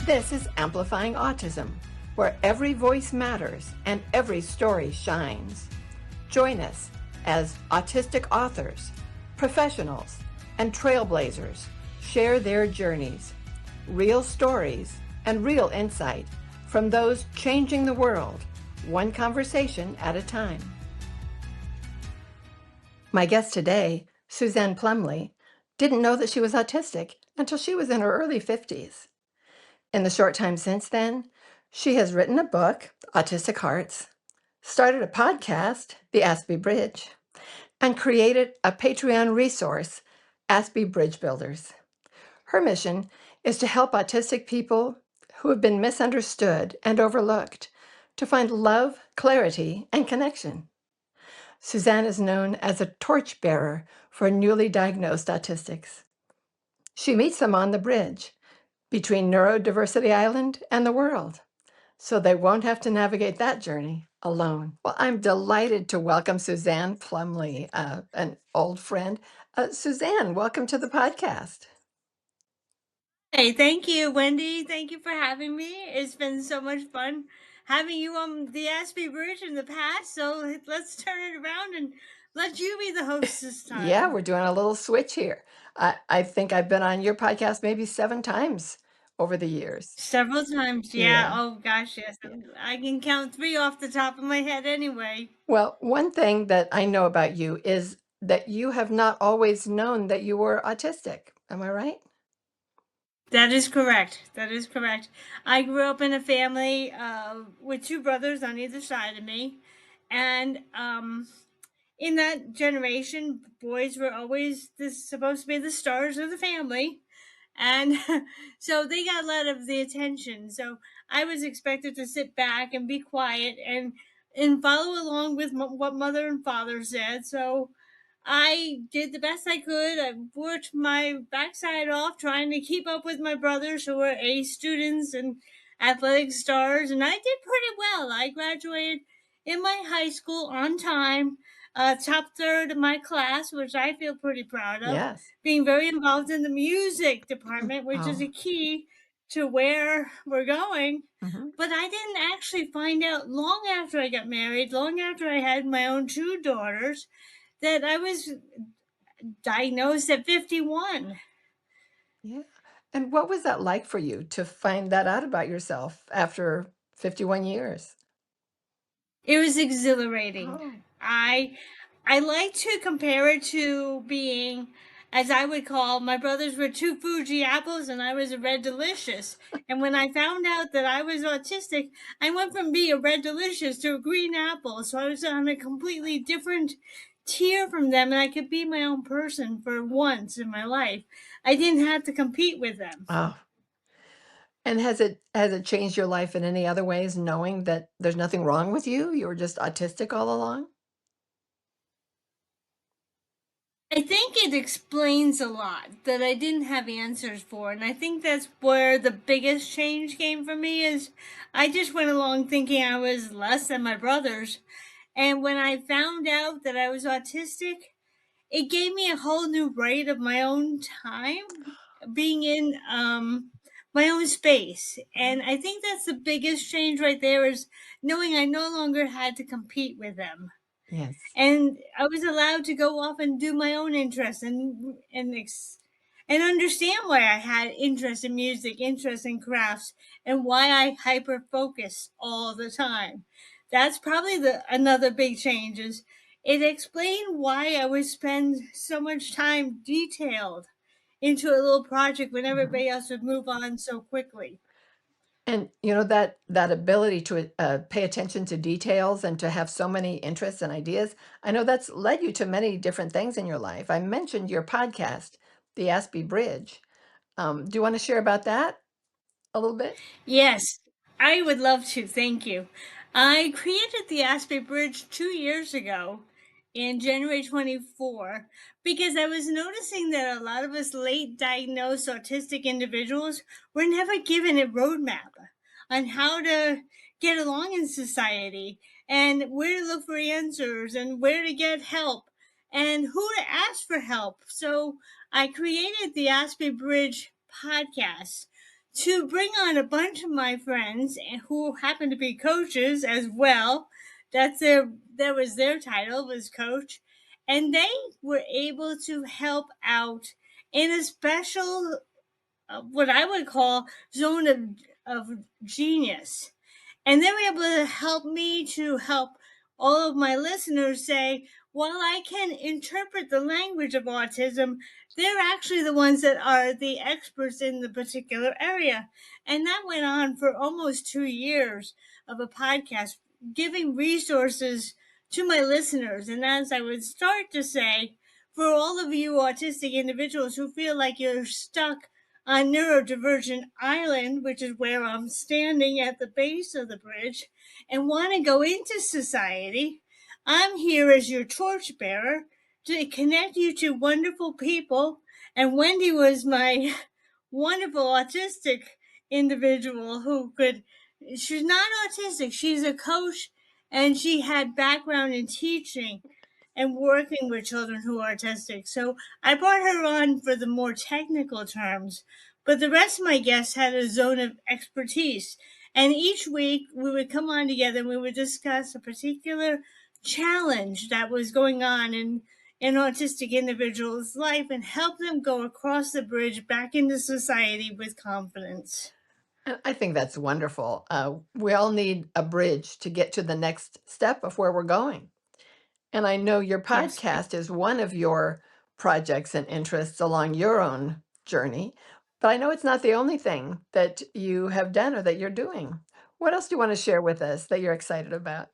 This is Amplifying Autism, where every voice matters and every story shines. Join us as autistic authors, professionals, and trailblazers share their journeys, real stories, and real insight from those changing the world, one conversation at a time. My guest today, Suzanne Plumley, didn't know that she was autistic until she was in her early 50s. In the short time since then, she has written a book, Autistic Hearts, started a podcast, the Aspie Bridge, and created a Patreon resource, Aspie Bridge Builders. Her mission is to help autistic people who have been misunderstood and overlooked to find love, clarity, and connection. Suzanne is known as a torchbearer for newly diagnosed autistics. She meets them on the bridge between Neurodiversity Island and the world, so they won't have to navigate that journey alone. Well, I'm delighted to welcome Suzanne Plumley, an old friend. Suzanne, welcome to the podcast. Hey, thank you, Wendy. Thank you for having me. It's been so much fun having you on the Aspie Bridge in the past. So let's turn it around and let you be the host this Yeah, time. we're doing a little switch here. I think I've been on your podcast maybe 7 times over the years. Several times, yeah. Yeah. Oh gosh, yes. Yeah. I can count three off the top of my head anyway. Well, one thing that I know about you is that you have not always known that you were autistic. Am I right? That is correct. That is correct. I grew up in a family with two brothers on either side of me, and in that generation, boys were always supposed to be the stars of the family, and so they got a lot of the attention. So I was expected to sit back and be quiet and follow along with what mother and father said. So I did the best I could. I worked my backside off trying to keep up with my brothers who were A students and athletic stars, and I did pretty well. I graduated in my high school on time, top third of my class, which I feel pretty proud of. Yes. Being very involved in the music department, which is Oh. a key to where we're going. Hmm. But I didn't actually find out long after I got married, long after I had my own two daughters, that I was diagnosed at 51. Yeah. And what was that like for you to find that out about yourself after 51 years? It was exhilarating. Oh. I I like to compare it to being, as I would call, my brothers were two Fuji apples and I was a red delicious. And when I found out that I was autistic, I went from being a red delicious to a green apple. So I was on a completely different tier from them, and I could be my own person for once in my life. I didn't have to compete with them. Oh. And has it changed your life in any other ways knowing that there's nothing wrong with you? You were just autistic all along? I think it explains a lot that I didn't have answers for. And I think that's where the biggest change came for me is I just went along thinking I was less than my brothers. And when I found out that I was autistic, it gave me a whole new right of my own time being in my own space. And I think that's the biggest change right there is knowing I no longer had to compete with them, Yes. and I was allowed to go off and do my own interests and understand why I had interest in music, interest in crafts, and why I hyper focus all the time. That's probably the another big change is it explained why I would spend so much time detailed into a little project when Mhm. everybody else would move on so quickly. And that ability to pay attention to details and to have so many interests and ideas, I know that's led you to many different things in your life. I mentioned your podcast, the Aspie Bridge. Do you want to share about that a little bit? Yes, I would love to. Thank you. I created the Aspie Bridge 2 years ago in January 24 because I was noticing that a lot of us late diagnosed autistic individuals were never given a roadmap on how to get along in society and where to look for answers and where to get help and who to ask for help. So I created the Aspie Bridge podcast to bring on a bunch of my friends who happen to be coaches as well. That was their title, was coach, and they were able to help out in a special, what I would call, zone of genius. And they were able to help me to help all of my listeners say, while I can interpret the language of autism, they're actually the ones that are the experts in the particular area. And that went on for almost 2 years of a podcast, giving resources to my listeners. And as I would start to say, for all of you autistic individuals who feel like you're stuck on Neurodivergent Island, which is where I'm standing at the base of the bridge, and want to go into society, I'm here as your torchbearer to connect you to wonderful people. And Wendy was my wonderful autistic individual who could, she's not autistic, she's a coach, and she had background in teaching and working with children who are autistic. So I brought her on for the more technical terms, but the rest of my guests had a zone of expertise. And each week we would come on together and we would discuss a particular challenge that was going on in an autistic individual's life and help them go across the bridge back into society with confidence. And I think that's wonderful. We all need a bridge to get to the next step of where we're going. And I know your Yes. podcast is one of your projects and interests along your own journey, but I know it's not the only thing that you have done or that you're doing. What else do you want to share with us that you're excited about?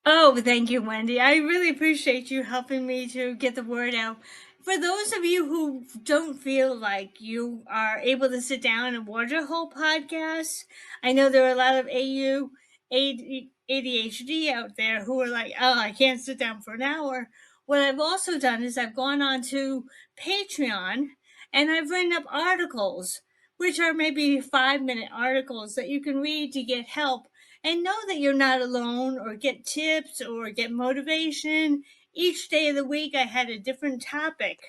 Oh, thank you, Wendy. I really appreciate you helping me to get the word out. For those of you who don't feel like you are able to sit down and watch a whole podcast, I know there are a lot of ADHD out there who are like, oh, I can't sit down for an hour. What I've also done is I've gone on to Patreon and I've written up articles, which are maybe 5-minute articles that you can read to get help and know that you're not alone or get tips or get motivation. Each day of the week, I had a different topic.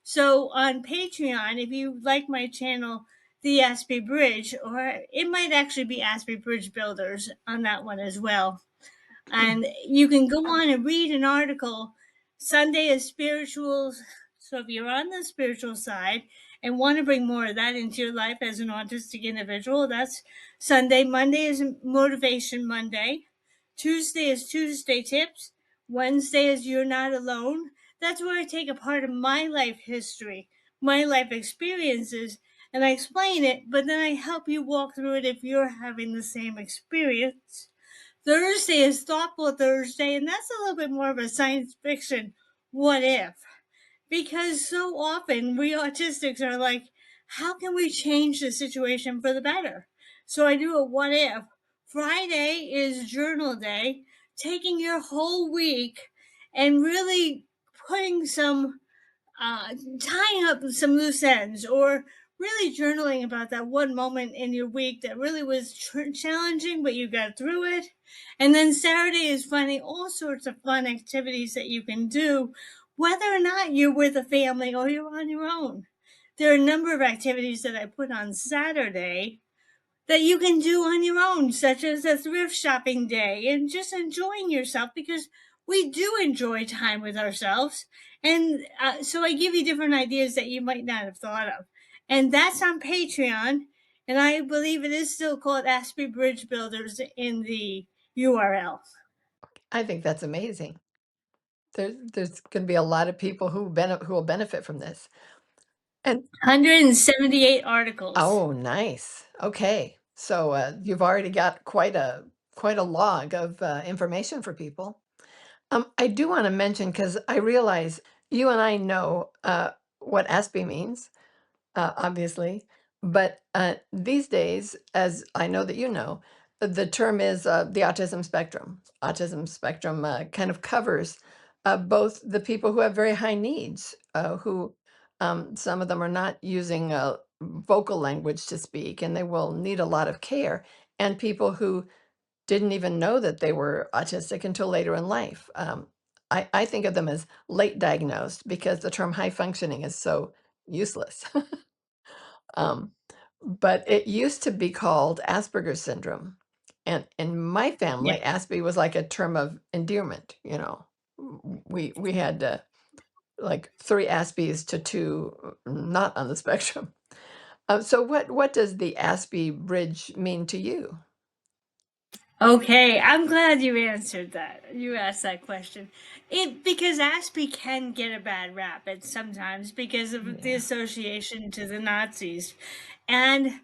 So on Patreon, if you like my channel, The Aspie Bridge, or it might actually be Aspie Bridge Builders on that one as well. And you can go on and read an article. Sunday is spiritual. So if you're on the spiritual side and want to bring more of that into your life as an autistic individual, that's Sunday. Monday is Motivation Monday. Tuesday is Tuesday Tips. Wednesday is You're Not Alone. That's where I take a part of my life history, my life experiences, and I explain it, but then I help you walk through it if you're having the same experience. Thursday is Thoughtful Thursday, and that's a little bit more of a science fiction what if. Because so often we autistics are like, how can we change the situation for the better? So I do a what if. Friday is Journal Day, taking your whole week and really putting some tying up some loose ends or really journaling about that one moment in your week that really was challenging, but you got through it. And then Saturday is finding all sorts of fun activities that you can do, whether or not you're with a family or you're on your own. There are a number of activities that I put on Saturday that you can do on your own, such as a thrift shopping day and just enjoying yourself because we do enjoy time with ourselves. And so I give you different ideas that you might not have thought of. And that's on Patreon. And I believe it is still called Aspie Bridge Builders in the URL. I think that's amazing. There's going to be a lot of people who will benefit from this. And 178 articles. oh, nice. Okay. So you've already got quite a log of information for people. I do want to mention because I realize you and I know what ASPE means, obviously, but these days, as I know that you know, the term is the autism spectrum. Autism spectrum kind of covers both the people who have very high needs, who some of them are not using vocal language to speak, and they will need a lot of care, and people who didn't even know that they were autistic until later in life. I think of them as late diagnosed because the term high functioning is so useless. um, but it used to be called Asperger's syndrome. And in my Yeah. family, Aspie was like a term of endearment, you know. We had like 3 Aspies to 2 not on the spectrum. So what does the Aspie Bridge mean to you? Okay, I'm glad you answered that. You asked that question. It because Aspie can get a bad rap at sometimes because of the Yeah. association to the Nazis. And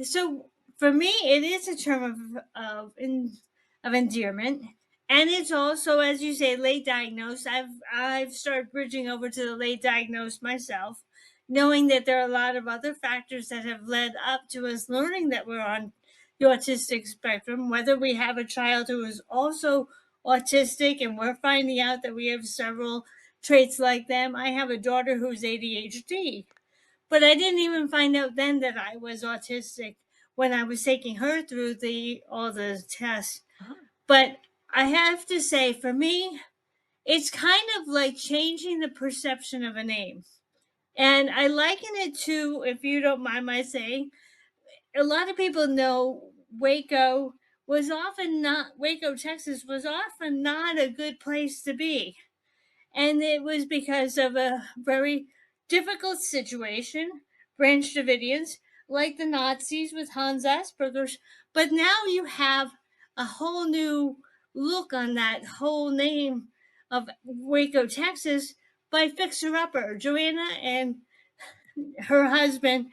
so for me, it is a term of endearment, and it's also, as you say, late diagnosed. I've started bridging over to the late diagnosed myself, knowing that there are a lot of other factors that have led up to us learning that we're on the autistic spectrum. Whether we have a child who is also autistic, and we're finding out that we have several traits like them. I have a daughter who's ADHD, but I didn't even find out then that I was autistic when I was taking her through the all the tests. Uh-huh. But I have to say, for me, it's kind of like changing the perception of a name. And I liken it to, if you don't mind my saying, a lot of people know Waco, Texas was often not a good place to be, and it was because of a very difficult situation, Branch Davidians, like the Nazis with Hans Asperger's. But now you have a whole new look on that whole name of Waco, Texas, by Fixer Upper. Joanna and her husband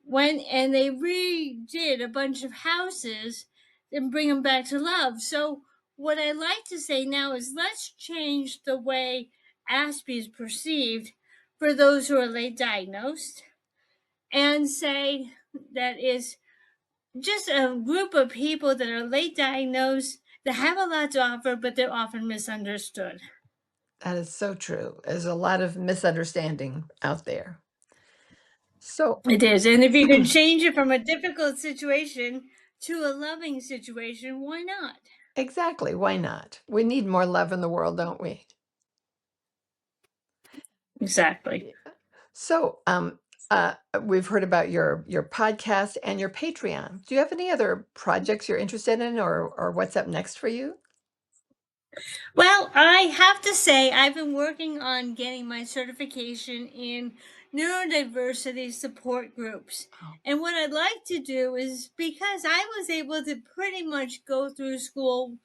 went and they redid a bunch of houses and bring them back to love. So what I like to say now is let's change the way Aspie is perceived for those who are late diagnosed, and say that is just a group of people that are late diagnosed that have a lot to offer, but they're often misunderstood. That is so true. There's a lot of misunderstanding out there. So It is. And if you can change it from a difficult situation to a loving situation, why not? exactly, why not? We need more love in the world, don't we? Exactly. Yeah. So, we've heard about your podcast and your Patreon. Do you have any other projects you're interested in, or what's up next for you? Well, I have to say, I've been working on getting my certification in neurodiversity support groups. Oh, And what I'd like to do is, because I was able to pretty much go through school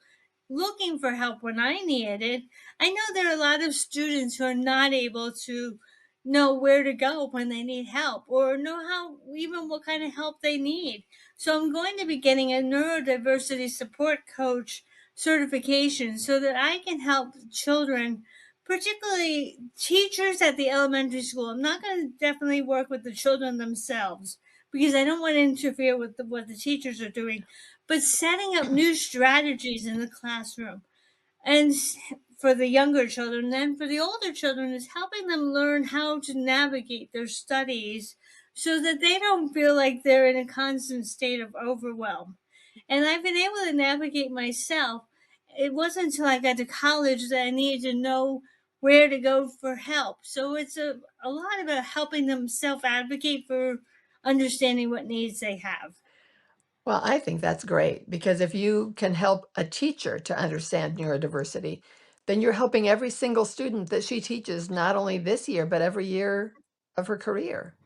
looking for help when I needed it. I know there are a lot of students who are not able to know where to go when they need help, or know how, even what kind of help they need. So I'm going to be getting a neurodiversity support coach certification so that I can help children, particularly teachers at the elementary school. I'm not going to definitely work with the children themselves because I don't want to interfere with what the teachers are doing, but setting up new strategies in the classroom. And for the younger children, then for the older children, is helping them learn how to navigate their studies so that they don't feel like they're in a constant state of overwhelm. And I've been able to navigate myself. It wasn't until I got to college that I needed to know where to go for help. So it's a lot about helping them self advocate for understanding what needs they have. well, I think that's great because if you can help a teacher to understand neurodiversity, then you're helping every single student that she teaches, not only this year, but every year of her career.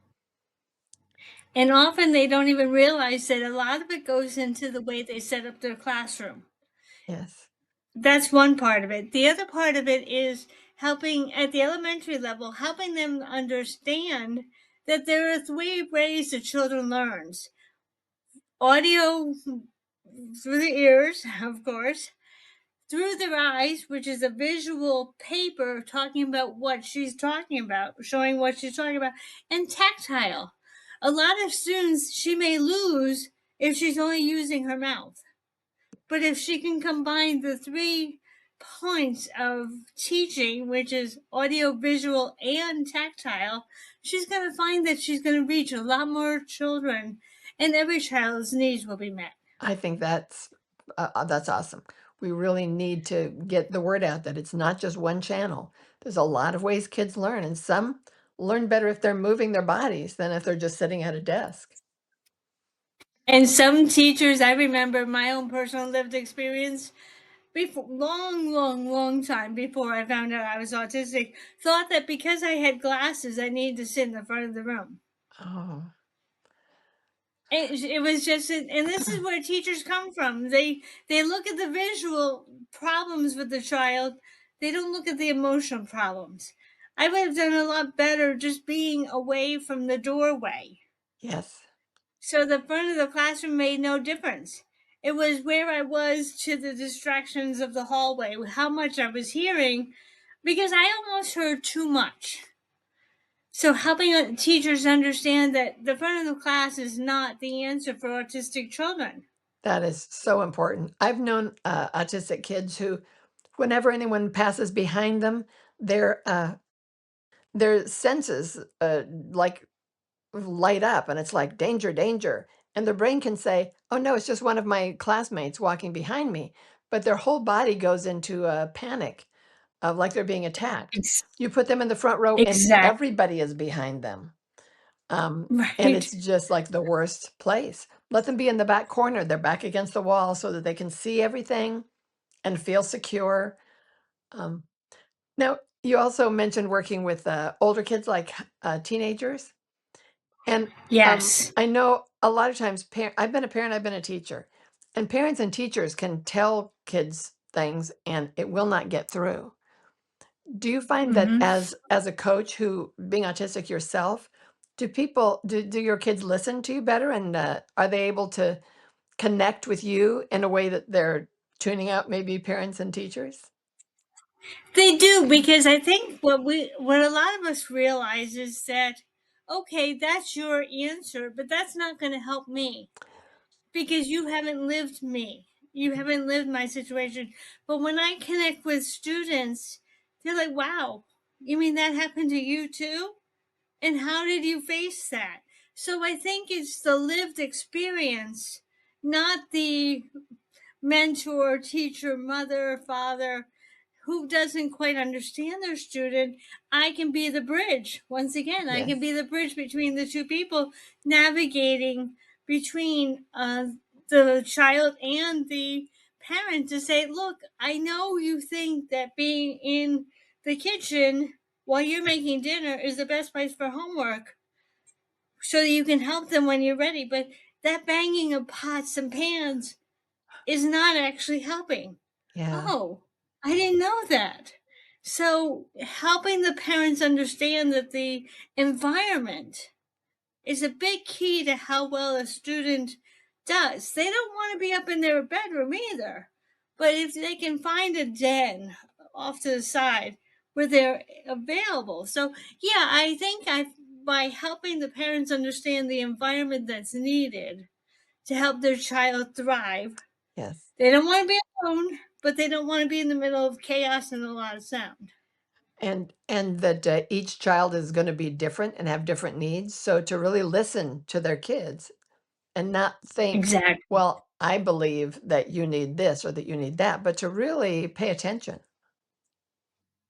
And often they don't even realize that a lot of it goes into the way they set up their classroom. Yes. That's one part of it. The other part of it is helping at the elementary level, helping them understand that there are three ways that children learns: audio through the ears, of course, through their eyes, which is a visual paper talking about what she's talking about, showing what she's talking about, and tactile. A lot of students she may lose if she's only using her mouth. But if she can combine the 3 points of teaching, which is audio, visual, and tactile, she's going to find that she's going to reach a lot more children, and every child's needs will be met. I think that's awesome. We really need to get the word out that it's not just one channel. There's a lot of ways kids learn, and some learn better if they're moving their bodies than if they're just sitting at a desk. And some teachers, I remember my own personal lived experience before, long, long, long time before I found out I was autistic, thought that because I had glasses, I needed to sit in the front of the room. Oh, It was just, and this is where teachers come from. They look at the visual problems with the child. They don't look at the emotional problems. I would have done a lot better just being away from the doorway. yes, So the front of the classroom made no difference. It was where I was to the distractions of the hallway, how much I was hearing, because I almost heard too much. So helping teachers understand that the front of the class is not the answer for autistic children. that is so important. I've known autistic kids who, whenever anyone passes behind them, their their senses like light up, and it's like danger, danger, and their brain can say, "Oh no, it's just one of my classmates walking behind me," but their whole body goes into a panic of like they're being attacked. Ex- You put them in the front row, and exactly. everybody is behind them. And Right. it's just like the worst place. Let them be in the back corner. They're back against the wall so that they can see everything and feel secure. Um, Now, you also mentioned working with older kids, like teenagers. And Yes. I know a lot of times, I've been a parent, I've been a teacher, and parents and teachers can tell kids things and it will not get through. Do you find that Hmm. as a coach who being autistic yourself, do your kids listen to you better, and are they able to connect with you in a way that they're tuning out maybe parents and teachers? They do, because I think what a lot of us realize is that, okay, that's your answer, but that's not going to help me because you haven't lived me. You haven't lived my situation. But when I connect with students, they're like, "Wow, you mean that happened to you too? And how did you face that?" So I think it's the lived experience, not the mentor, teacher, mother, father who doesn't quite understand their student. I can be the bridge. Once again, I can Yes, be the bridge between the two people, navigating between the child and the parent to say, look, I know you think that being in the kitchen while you're making dinner is the best place for homework so that you can help them when you're ready, but that banging of pots and pans is not actually helping. yeah, Oh, I didn't know that. So, helping the parents understand that the environment is a big key to how well a student does. They don't want to be up in their bedroom either, but if they can find a den off to the side where they're available. So, yeah, I think by helping the parents understand the environment that's needed to help their child thrive, yes. they don't want to be alone, but they don't want to be in the middle of chaos and a lot of sound. And that each child is going to be different and have different needs. So to really listen to their kids and not think, Exactly. well, I believe that you need this or that you need that, but to really pay attention.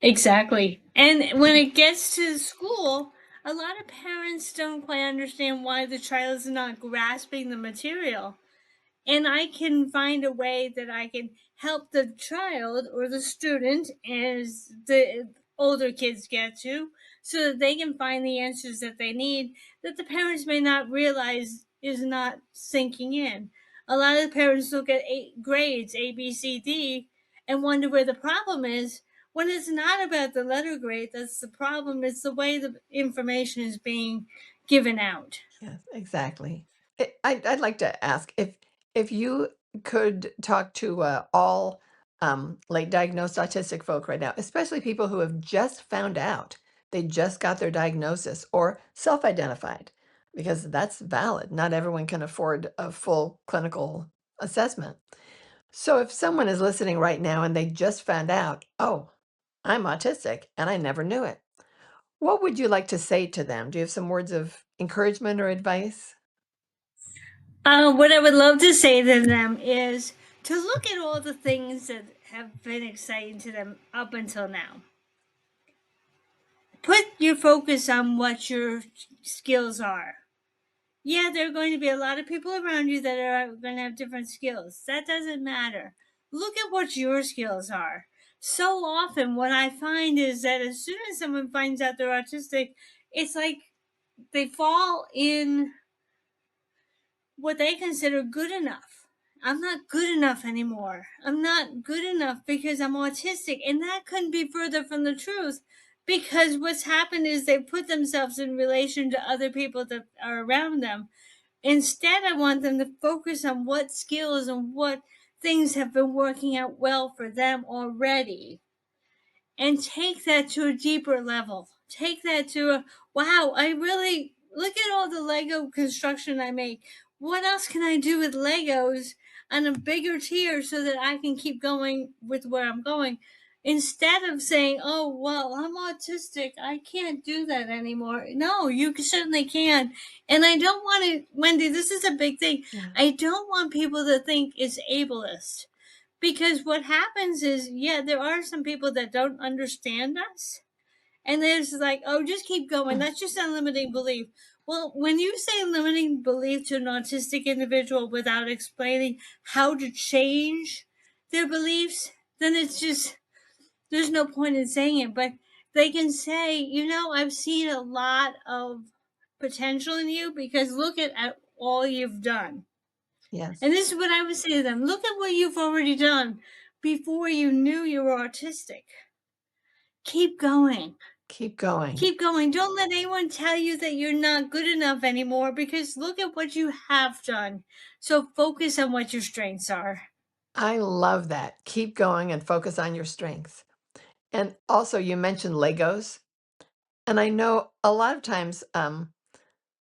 Exactly. And when it gets to school, a lot of parents don't quite understand why the child is not grasping the material, and I can find a way that I can help the child or the student as the older kids get to, so that they can find the answers that they need that the parents may not realize is not sinking in. A lot of parents look at grades A, B, C, D and wonder where the problem is, when it's not about the letter grade that's the problem. It's the way the information is being given out. Yes, exactly. I'd like to ask if you could talk to all late diagnosed autistic folk right now, especially people who have just found out they just got their diagnosis or self-identified, because that's valid. Not everyone can afford a full clinical assessment. So if someone is listening right now and they just found out, oh, I'm autistic and I never knew it, what would you like to say to them? Do you have some words of encouragement or advice? What I would love to say to them is to look at all the things that have been exciting to them up until now. Put your focus on what your skills are. Yeah, there are going to be a lot of people around you that are going to have different skills. That doesn't matter. Look at what your skills are. So often, what I find is that as soon as someone finds out they're autistic, it's like they fall in what they consider good enough. I'm not good enough anymore. I'm not good enough because I'm autistic. And that couldn't be further from the truth, because what's happened is they put themselves in relation to other people that are around them. Instead, I want them to focus on what skills and what things have been working out well for them already, and take that to a deeper level. Take that to a wow, I really look at all the Lego construction I make. What else can I do with Legos on a bigger tier so that I can keep going with where I'm going? Instead of saying, oh, well, I'm autistic, I can't do that anymore. No, you certainly can. And I don't want to, Wendy, this is a big thing. Yeah. I don't want people to think it's ableist, because what happens is, yeah, there are some people that don't understand us. And there's like, oh, just keep going. That's just a limiting belief. Well, when you say limiting belief to an autistic individual without explaining how to change their beliefs, then it's just, there's no point in saying it. But they can say, I've seen a lot of potential in you because look at all you've done. Yes. And this is what I would say to them: look at what you've already done before you knew you were autistic. Keep going. Keep going. Keep going. Don't let anyone tell you that you're not good enough anymore, because look at what you have done. So focus on what your strengths are. I love that. Keep going and focus on your strengths. And also, you mentioned Legos. And I know a lot of times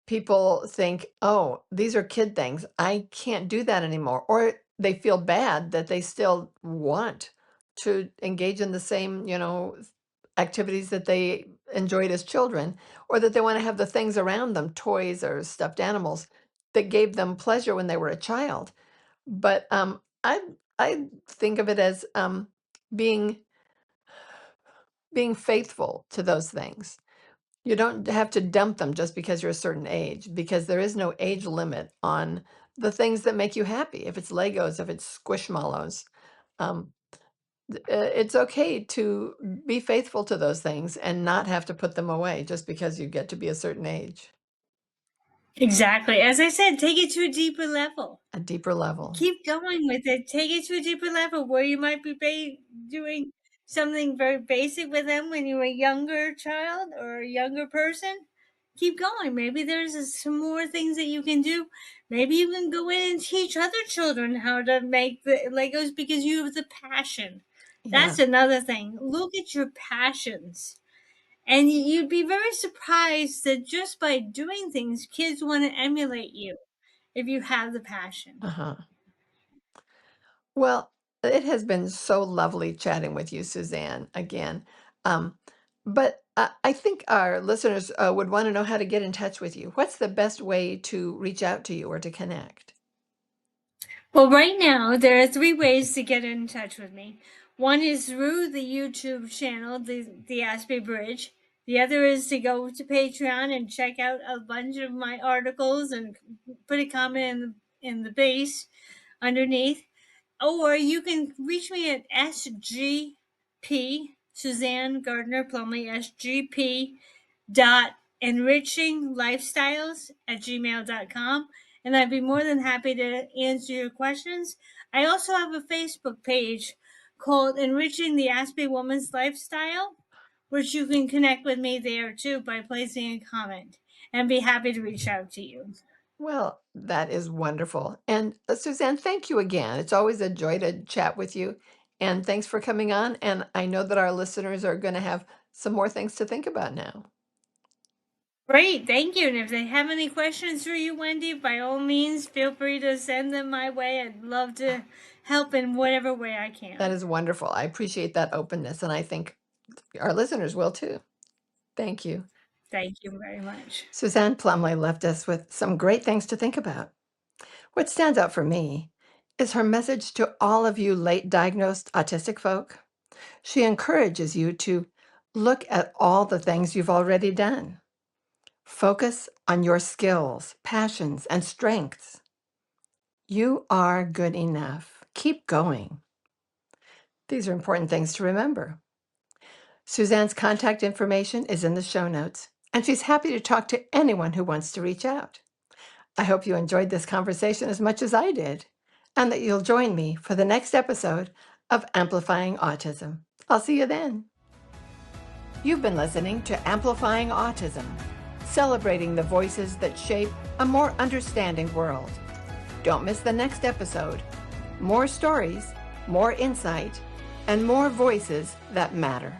people think, oh, these are kid things. I can't do that anymore. Or they feel bad that they still want to engage in the same, activities that they enjoyed as children, or that they want to have the things around them, toys or stuffed animals, that gave them pleasure when they were a child. But I think of it as being being faithful to those things. You don't have to dump them just because you're a certain age, because there is no age limit on the things that make you happy. If it's Legos, if it's Squishmallows, um, it's okay to be faithful to those things and not have to put them away just because you get to be a certain age, Exactly. As I said, take it to a deeper level. a deeper level. Keep going with it. Take it to a deeper level where you might be doing something very basic with them when you were a younger child or a younger person. Keep going. Maybe there's some more things that you can do. Maybe you can go in and teach other children how to make the Legos because you have the passion. That's Yeah. another thing. Look at your passions. And you'd be very surprised that just by doing things, kids want to emulate you if you have the passion. Uh-huh. Well, it has been so lovely chatting with you, Suzanne, again. Um, but I think our listeners would want to know how to get in touch with you. What's the best way to reach out to you or to connect? Well, right now, there are three ways to get in touch with me. One is through the YouTube channel, the Aspie Bridge. The other is to go to Patreon and check out a bunch of my articles and put a comment in the base underneath. Or you can reach me at SGP, Suzanne Gardner Plumley, SGP dot enrichinglifestyles@gmail.com, and I'd be more than happy to answer your questions. I also have a Facebook page called Enriching the Aspie Woman's Lifestyle, which you can connect with me there too by placing a comment, and be happy to reach out to you. Well, that is wonderful. And Suzanne, thank you again. It's always a joy to chat with you. And thanks for coming on. And I know that our listeners are going to have some more things to think about now. Great, thank you. And if they have any questions for you, Wendy, by all means, feel free to send them my way. I'd love to help in whatever way I That can. is wonderful. I appreciate that openness. And I think our listeners will too. Thank you. Thank you very much. Suzanne Plumley left us with some great things to think about. What stands out for me is her message to all of you late diagnosed autistic folk. She encourages you to look at all the things you've already done. Focus on your skills, passions, and strengths. You are good enough. Keep going. These are important things to remember. Suzanne's contact information is in the show notes, and she's happy to talk to anyone who wants to reach out. I hope you enjoyed this conversation as much as I did, and that you'll join me for the next episode of Amplifying Autism. I'll see you then. You've been listening to Amplifying Autism, celebrating the voices that shape a more understanding world. Don't miss the next episode. More stories, more insight, and more voices that matter.